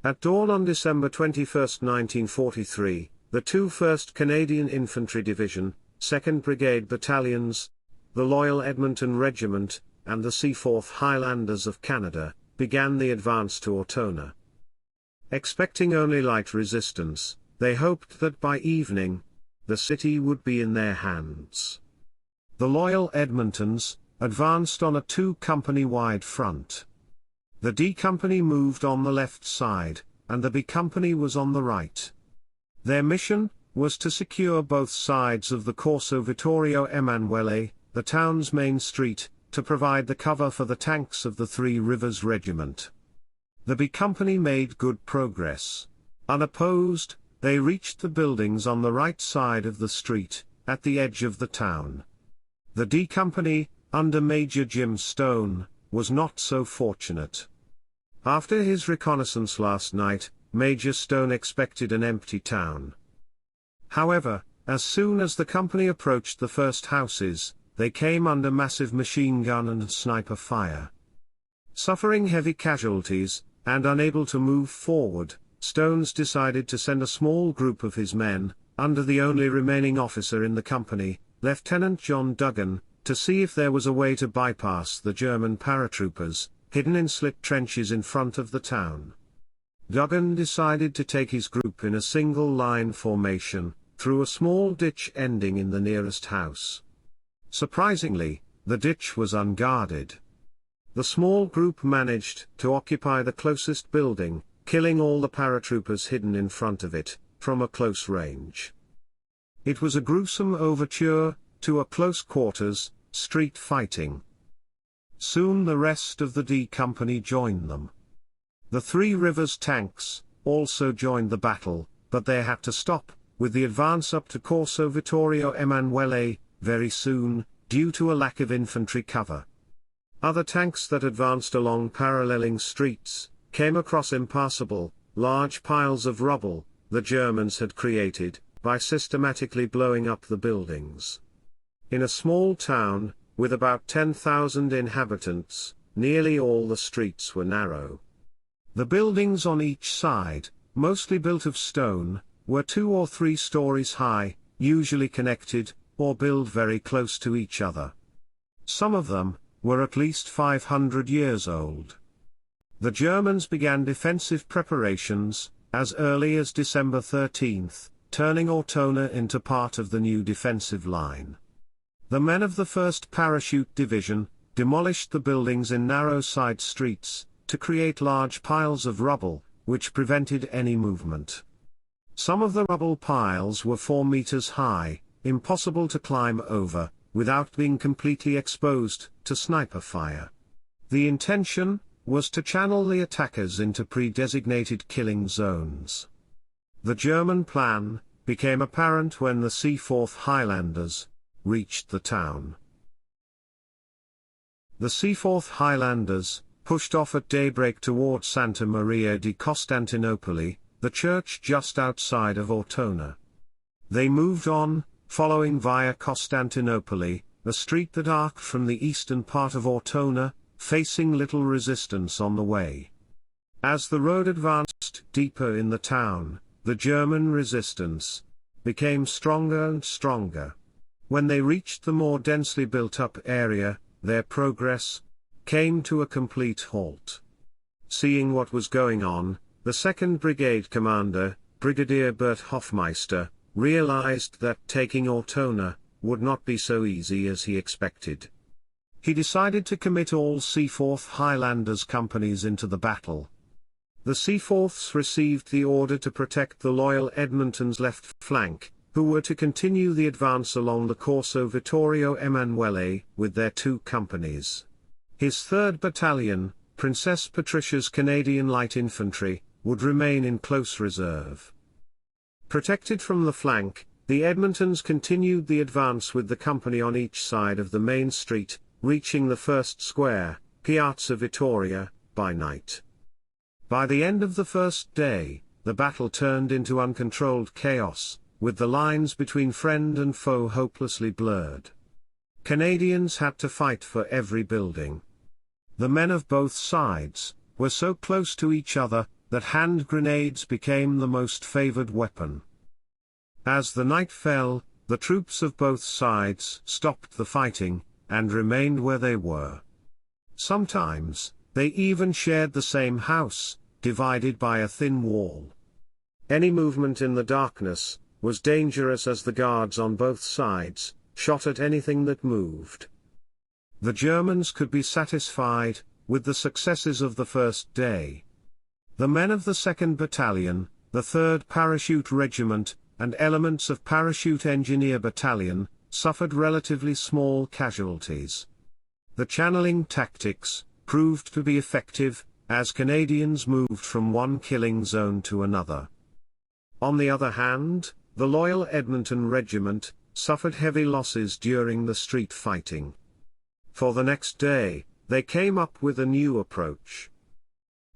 At dawn on December 21, 1943, the two 1st Canadian Infantry Division, 2nd Brigade Battalions, the Loyal Edmonton Regiment, and the Seaforth Highlanders of Canada, began the advance to Ortona. Expecting only light resistance, they hoped that by evening, the city would be in their hands. The Loyal Edmontons advanced on a two-company-wide front. The D Company moved on the left side, and the B Company was on the right. Their mission was to secure both sides of the Corso Vittorio Emanuele, the town's main street, to provide the cover for the tanks of the Three Rivers Regiment. The B Company made good progress. Unopposed, they reached the buildings on the right side of the street, at the edge of the town. The D Company, under Major Jim Stone, was not so fortunate. After his reconnaissance last night, Major Stone expected an empty town. However, as soon as the company approached the first houses, they came under massive machine gun and sniper fire. Suffering heavy casualties, and unable to move forward, Stones decided to send a small group of his men, under the only remaining officer in the company, Lieutenant John Duggan, to see if there was a way to bypass the German paratroopers, hidden in slit trenches in front of the town. Duggan decided to take his group in a single-line formation, through a small ditch ending in the nearest house. Surprisingly, the ditch was unguarded. The small group managed to occupy the closest building, killing all the paratroopers hidden in front of it, from a close range. It was a gruesome overture to a close-quarters, street fighting. Soon the rest of the D Company joined them. The Three Rivers tanks also joined the battle, but they had to stop, with the advance up to Corso Vittorio Emanuele, very soon, due to a lack of infantry cover. Other tanks that advanced along paralleling streets came across impassable, large piles of rubble the Germans had created by systematically blowing up the buildings. In a small town, with about 10,000 inhabitants, nearly all the streets were narrow. The buildings on each side, mostly built of stone, were 2 or 3 stories high, usually connected, or built very close to each other. Some of them were at least 500 years old. The Germans began defensive preparations as early as December 13, turning Ortona into part of the new defensive line. The men of the 1st Parachute Division demolished the buildings in narrow side streets to create large piles of rubble, which prevented any movement. Some of the rubble piles were 4 meters high, impossible to climb over, without being completely exposed to sniper fire. The intention was to channel the attackers into pre-designated killing zones. The German plan became apparent when the Seaforth Highlanders reached the town. The Seaforth Highlanders pushed off at daybreak toward Santa Maria di Costantinopoli, the church just outside of Ortona. They moved on, following via Costantinopoli, a street that arced from the eastern part of Ortona, facing little resistance on the way. As the road advanced deeper in the town, the German resistance became stronger and stronger. When they reached the more densely built-up area, their progress came to a complete halt. Seeing what was going on, the 2nd Brigade commander, Brigadier Bert Hofmeister, realized that taking Ortona would not be so easy as he expected. He decided to commit all Seaforth Highlanders companies into the battle. The Seaforths received the order to protect the Loyal Edmonton's left flank, who were to continue the advance along the Corso Vittorio Emanuele with their 2 companies. His 3rd Battalion, Princess Patricia's Canadian Light Infantry, would remain in close reserve. Protected from the flank, the Edmontons continued the advance with the company on each side of the main street, reaching the first square, Piazza Vittoria, by night. By the end of the first day, the battle turned into uncontrolled chaos, with the lines between friend and foe hopelessly blurred. Canadians had to fight for every building. The men of both sides were so close to each other that hand grenades became the most favored weapon. As the night fell, the troops of both sides stopped the fighting, and remained where they were. Sometimes, they even shared the same house, divided by a thin wall. Any movement in the darkness was dangerous, as the guards on both sides shot at anything that moved. The Germans could be satisfied with the successes of the first day. The men of the 2nd Battalion, the 3rd Parachute Regiment, and elements of Parachute Engineer Battalion suffered relatively small casualties. The channeling tactics proved to be effective, as Canadians moved from one killing zone to another. On the other hand, the Loyal Edmonton Regiment suffered heavy losses during the street fighting. For the next day, they came up with a new approach.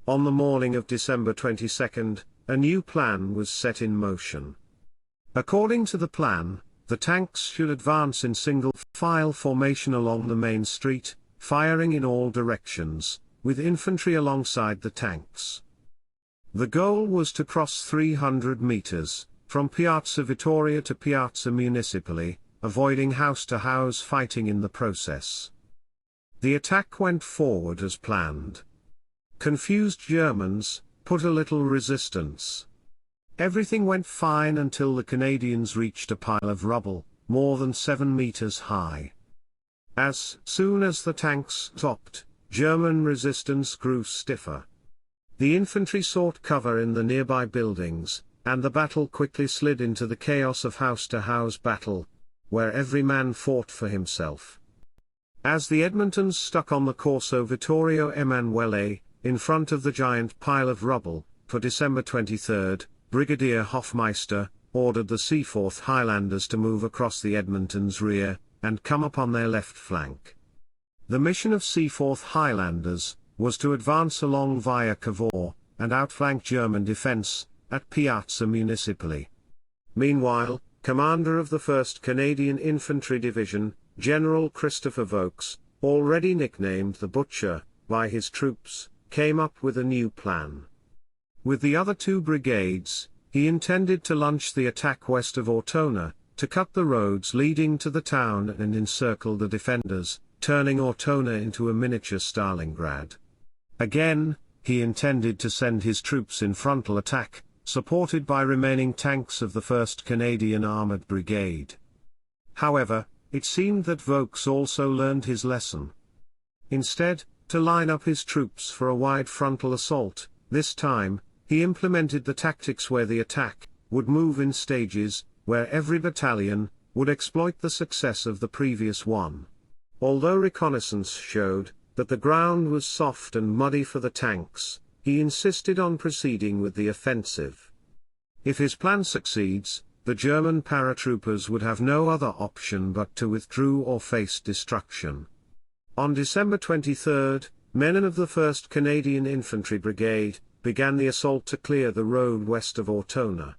On the morning of December 22nd, a new plan was set in motion. According to the plan, the tanks should advance in single-file formation along the main street, firing in all directions, with infantry alongside the tanks. The goal was to cross 300 meters, from Piazza Vittoria to Piazza Municipale, avoiding house-to-house fighting in the process. The attack went forward as planned. Confused Germans put a little resistance. Everything went fine until the Canadians reached a pile of rubble, more than 7 meters high. As soon as the tanks stopped, German resistance grew stiffer. The infantry sought cover in the nearby buildings, and the battle quickly slid into the chaos of house-to-house battle, where every man fought for himself. As the Edmontons stuck on the Corso Vittorio Emanuele, in front of the giant pile of rubble, for December 23rd, Brigadier Hofmeister ordered the Seaforth Highlanders to move across the Edmontons' rear, and come up on their left flank. The mission of Seaforth Highlanders was to advance along via Cavour, and outflank German defence at Piazza Municipale. Meanwhile, commander of the 1st Canadian Infantry Division, General Christopher Vokes, already nicknamed the Butcher by his troops, came up with a new plan. With the other 2 brigades, he intended to launch the attack west of Ortona, to cut the roads leading to the town and encircle the defenders, turning Ortona into a miniature Stalingrad. Again, he intended to send his troops in frontal attack, supported by remaining tanks of the 1st Canadian Armoured Brigade. However, it seemed that Vokes also learned his lesson. Instead, to line up his troops for a wide frontal assault, this time, he implemented the tactics where the attack would move in stages, where every battalion would exploit the success of the previous one. Although reconnaissance showed that the ground was soft and muddy for the tanks, he insisted on proceeding with the offensive. If his plan succeeds, the German paratroopers would have no other option but to withdraw or face destruction. On December 23, men of the 1st Canadian Infantry Brigade began the assault to clear the road west of Ortona.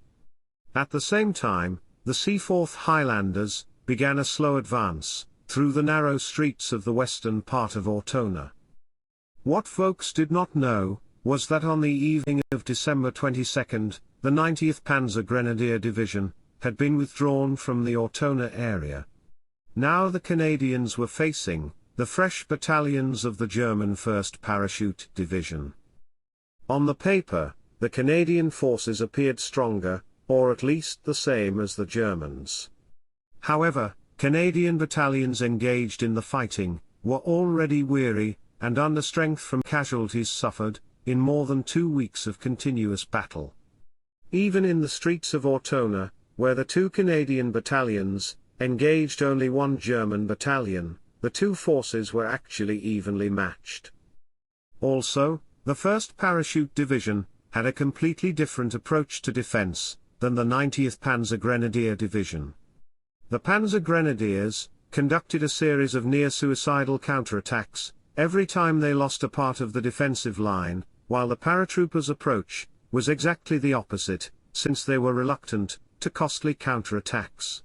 At the same time, the Seaforth Highlanders began a slow advance through the narrow streets of the western part of Ortona. What Vokes did not know was that on the evening of December 22, the 90th Panzer Grenadier Division had been withdrawn from the Ortona area. Now the Canadians were facing the fresh battalions of the German 1st Parachute Division. On the paper, the Canadian forces appeared stronger, or at least the same as the Germans. However, Canadian battalions engaged in the fighting were already weary, and under strength from casualties suffered in more than 2 weeks of continuous battle. Even in the streets of Ortona, where the 2 Canadian battalions engaged only 1 German battalion, the 2 forces were actually evenly matched. Also, the 1st Parachute Division had a completely different approach to defense than the 90th Panzer Grenadier Division. The Panzer Grenadiers conducted a series of near-suicidal counterattacks every time they lost a part of the defensive line, while the paratroopers' approach was exactly the opposite, since they were reluctant to costly counterattacks.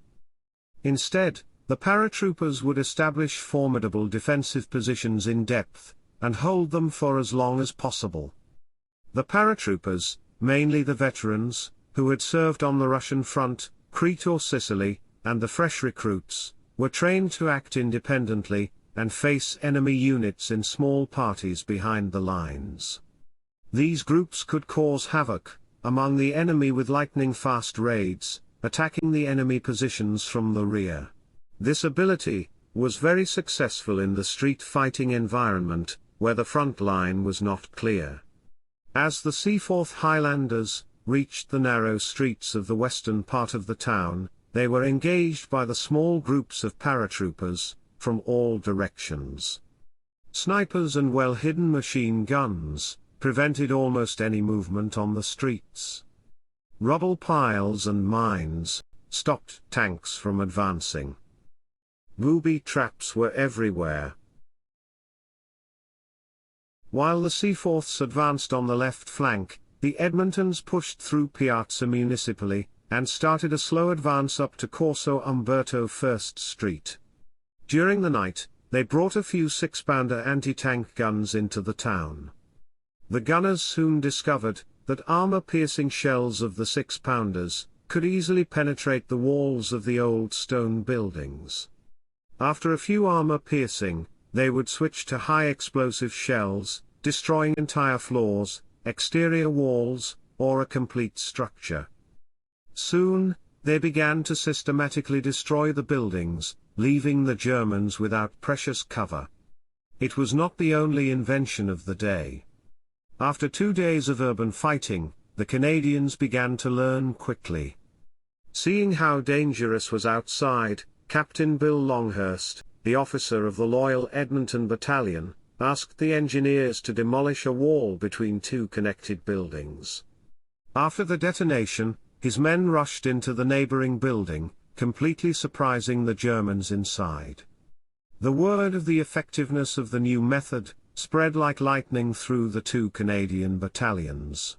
Instead, the paratroopers would establish formidable defensive positions in depth, and hold them for as long as possible. The paratroopers, mainly the veterans, who had served on the Russian front, Crete or Sicily, and the fresh recruits, were trained to act independently, and face enemy units in small parties behind the lines. These groups could cause havoc among the enemy with lightning-fast raids, attacking the enemy positions from the rear. This ability was very successful in the street-fighting environment, where the front line was not clear. As the Seaforth Highlanders reached the narrow streets of the western part of the town, they were engaged by the small groups of paratroopers from all directions. Snipers and well-hidden machine guns prevented almost any movement on the streets. Rubble piles and mines stopped tanks from advancing. Booby traps were everywhere. While the Seaforths advanced on the left flank, the Edmontons pushed through Piazza Municipali, and started a slow advance up to Corso Umberto 1st Street. During the night, they brought a few 6-pounder anti-tank guns into the town. The gunners soon discovered that armor-piercing shells of the 6-pounders could easily penetrate the walls of the old stone buildings. After a few armor-piercing, they would switch to high-explosive shells, destroying entire floors, exterior walls, or a complete structure. Soon, they began to systematically destroy the buildings, leaving the Germans without precious cover. It was not the only invention of the day. After 2 days of urban fighting, the Canadians began to learn quickly. Seeing how dangerous was outside, Captain Bill Longhurst, the officer of the Loyal Edmonton Battalion, asked the engineers to demolish a wall between 2 connected buildings. After the detonation, his men rushed into the neighboring building, completely surprising the Germans inside. The word of the effectiveness of the new method spread like lightning through the 2 Canadian battalions.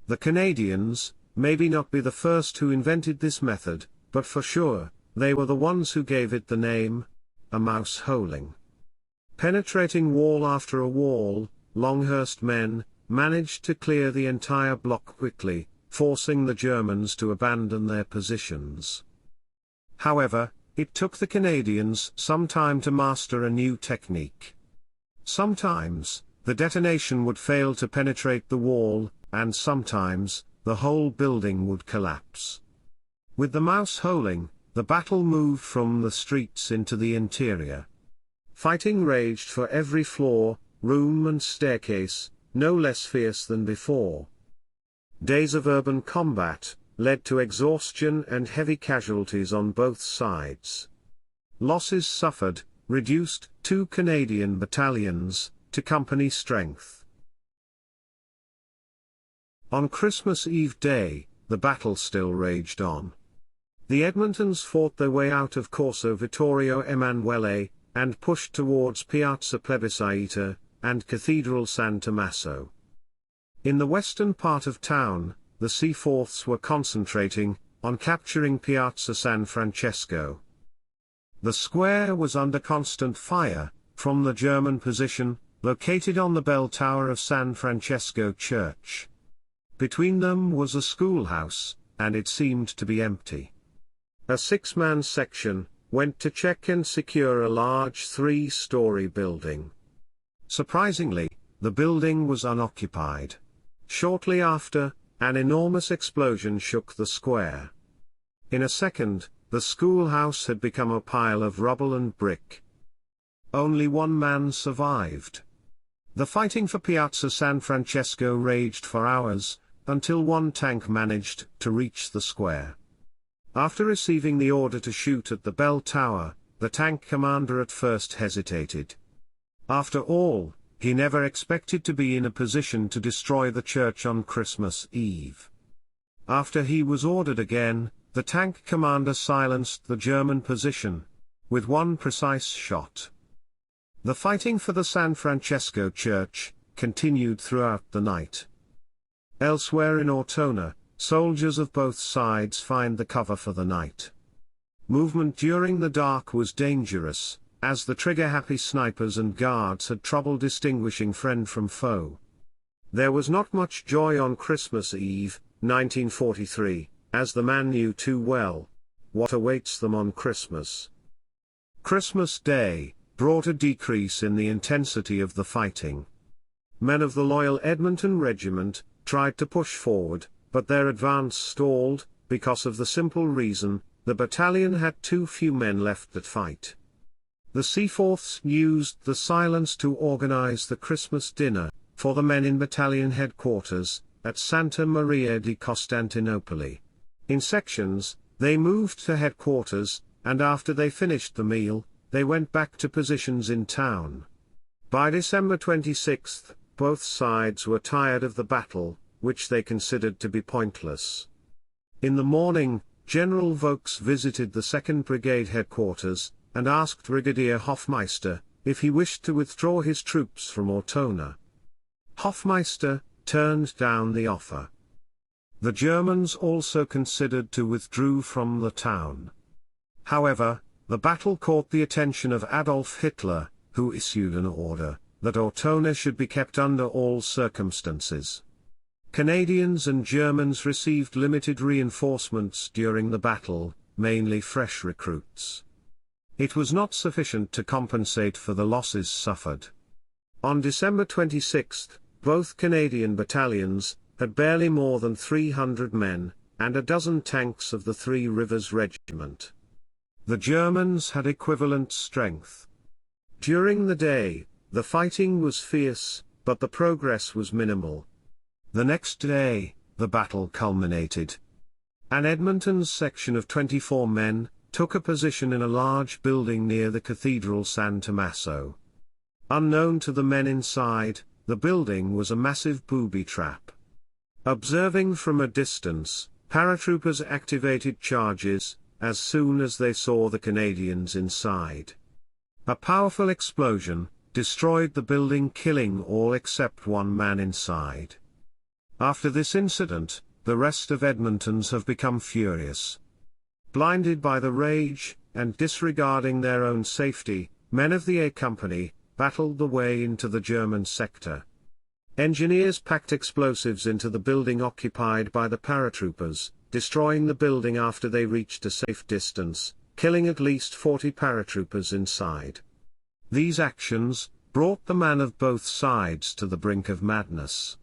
The Canadians, maybe not be the first who invented this method, but for sure, they were the ones who gave it the name, a mouse holing. Penetrating wall after a wall, Longhurst men managed to clear the entire block quickly, forcing the Germans to abandon their positions. However, it took the Canadians some time to master a new technique. Sometimes, the detonation would fail to penetrate the wall, and sometimes, the whole building would collapse. With the mouse holing, the battle moved from the streets into the interior. Fighting raged for every floor, room and staircase, no less fierce than before. Days of urban combat led to exhaustion and heavy casualties on both sides. Losses suffered reduced 2 Canadian battalions to company strength. On Christmas Eve Day, the battle still raged on. The Edmontons fought their way out of Corso Vittorio Emanuele, and pushed towards Piazza Plebiscita, and Cathedral San Tommaso. In the western part of town, the Seaforths were concentrating on capturing Piazza San Francesco. The square was under constant fire from the German position, located on the bell tower of San Francesco Church. Between them was a schoolhouse, and it seemed to be empty. A 6-man section went to check and secure a large 3-story building. Surprisingly, the building was unoccupied. Shortly after, an enormous explosion shook the square. In a second, the schoolhouse had become a pile of rubble and brick. Only 1 man survived. The fighting for Piazza San Francesco raged for hours, until 1 tank managed to reach the square. After receiving the order to shoot at the bell tower, the tank commander at first hesitated. After all, he never expected to be in a position to destroy the church on Christmas Eve. After he was ordered again, the tank commander silenced the German position with 1 precise shot. The fighting for the San Francesco church continued throughout the night. Elsewhere in Ortona, soldiers of both sides find the cover for the night. Movement during the dark was dangerous, as the trigger-happy snipers and guards had trouble distinguishing friend from foe. There was not much joy on Christmas Eve, 1943, as the man knew too well what awaits them on Christmas. Christmas Day brought a decrease in the intensity of the fighting. Men of the Loyal Edmonton Regiment tried to push forward, but their advance stalled, because of the simple reason, the battalion had too few men left that fight. The Seaforths used the silence to organize the Christmas dinner for the men in battalion headquarters at Santa Maria di Costantinopoli. In sections, they moved to headquarters, and after they finished the meal, they went back to positions in town. By December 26, both sides were tired of the battle, which they considered to be pointless. In the morning, General Vaux visited the 2nd Brigade headquarters, and asked Brigadier Hofmeister if he wished to withdraw his troops from Ortona. Hofmeister turned down the offer. The Germans also considered to withdraw from the town. However, the battle caught the attention of Adolf Hitler, who issued an order that Ortona should be kept under all circumstances. Canadians and Germans received limited reinforcements during the battle, mainly fresh recruits. It was not sufficient to compensate for the losses suffered. On December 26, both Canadian battalions had barely more than 300 men, and a dozen tanks of the Three Rivers Regiment. The Germans had equivalent strength. During the day, the fighting was fierce, but the progress was minimal. The next day, the battle culminated. An Edmonton's section of 24 men took a position in a large building near the Cathedral San Tommaso. Unknown to the men inside, the building was a massive booby trap. Observing from a distance, paratroopers activated charges as soon as they saw the Canadians inside. A powerful explosion destroyed the building, killing all except one man inside. After this incident, the rest of Edmontons have become furious. Blinded by the rage, and disregarding their own safety, men of the A Company battled the way into the German sector. Engineers packed explosives into the building occupied by the paratroopers, destroying the building after they reached a safe distance, killing at least 40 paratroopers inside. These actions brought the men of both sides to the brink of madness.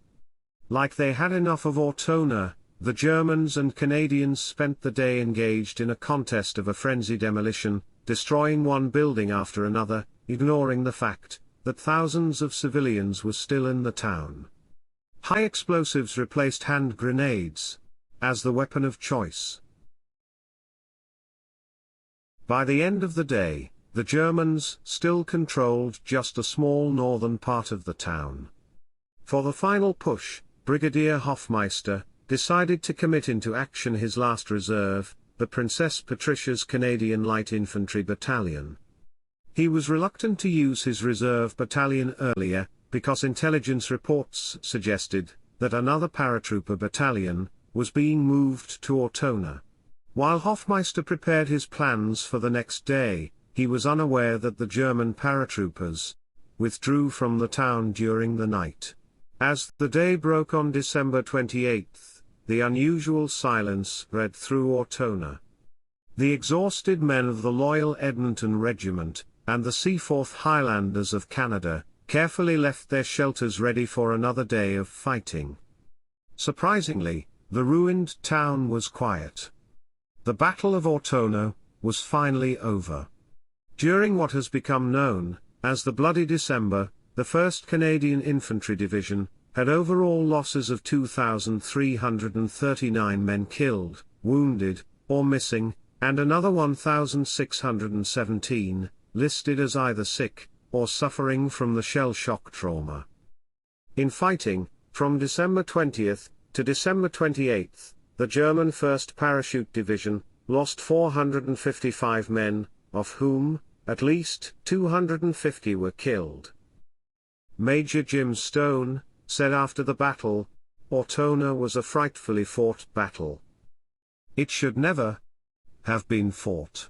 Like they had enough of Ortona, the Germans and Canadians spent the day engaged in a contest of a frenzied demolition, destroying one building after another, ignoring the fact that thousands of civilians were still in the town. High explosives replaced hand grenades as the weapon of choice. By the end of the day, the Germans still controlled just a small northern part of the town. For the final push, Brigadier Hofmeister decided to commit into action his last reserve, the Princess Patricia's Canadian Light Infantry Battalion. He was reluctant to use his reserve battalion earlier, because intelligence reports suggested that another paratrooper battalion was being moved to Ortona. While Hofmeister prepared his plans for the next day, he was unaware that the German paratroopers withdrew from the town during the night. As the day broke on December 28, the unusual silence spread through Ortona. The exhausted men of the Loyal Edmonton Regiment and the Seaforth Highlanders of Canada carefully left their shelters ready for another day of fighting. Surprisingly, the ruined town was quiet. The Battle of Ortona was finally over. During what has become known as the Bloody December, the 1st Canadian Infantry Division had overall losses of 2,339 men killed, wounded, or missing, and another 1,617 listed as either sick or suffering from the shell shock trauma. In fighting, from December 20th to December 28th, the German 1st Parachute Division lost 455 men, of whom at least 250 were killed. Major Jim Stone said after the battle, "Ortona was a frightfully fought battle. It should never have been fought."